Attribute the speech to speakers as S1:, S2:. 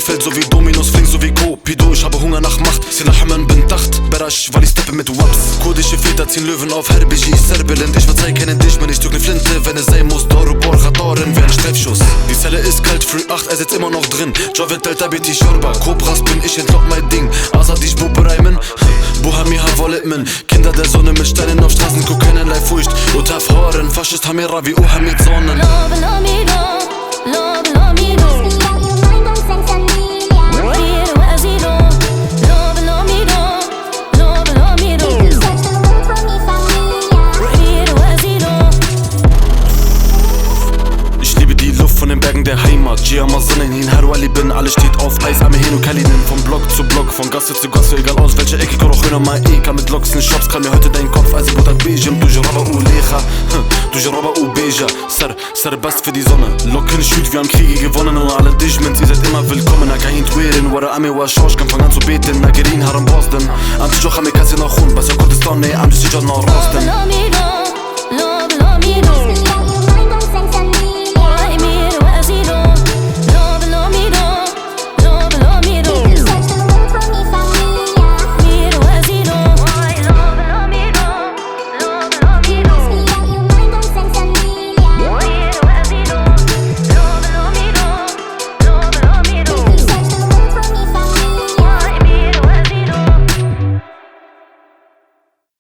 S1: fällt so wie Dominos, fling so wie Cupido. Ich habe Hunger nach Macht, sie nach Hammen bin Tacht. Berasch, weil ich steppe mit Waps. Kurdische Väter ziehen Löwen auf Herbiji, Serbelend. Ich verzeih keinen Dich, man, ich drück ne Flinte, wenn es sein muss. Doro Borchatoren wie ein Streifschuss. Die Zelle ist kalt, Free 8, er sitzt immer noch drin. Jovet Delta BT Shorba, Cobras bin ich, entlock mein Ding. Azad ich Bube reimen, Buhami Havolet min. Kinder der Sonne mit Steinen auf Straßen, guck keinerlei Furcht. Utaf Horen, Faschist Hamira wie Uhamid Sonnen. Von den Bergen der Heimat, Giamma Sonnen hin, Harwali bin, alles steht auf Eis, Amehino Kalinin, von Block zu Block, von Gasse zu Gasse, egal aus welcher Ecke, Korochina Maeka, mit Locks in Shops, kann mir heute dein Kopf, also Butter Bejim, du Jaraba u Lecha, du Jaraba u Beja, Sir Best für die Sonne, Locken schüt, wir haben Kriege gewonnen und alle Dischments, ihr seid immer willkommen, Akahin Twerin, Wara Ame wa Shosh, kann fang an zu beten, Nagerin, Haram Boston, Antijoch Ame Kassi nach Hun, Bas ja Kurdistan, ne, Antijoch nach Rosten.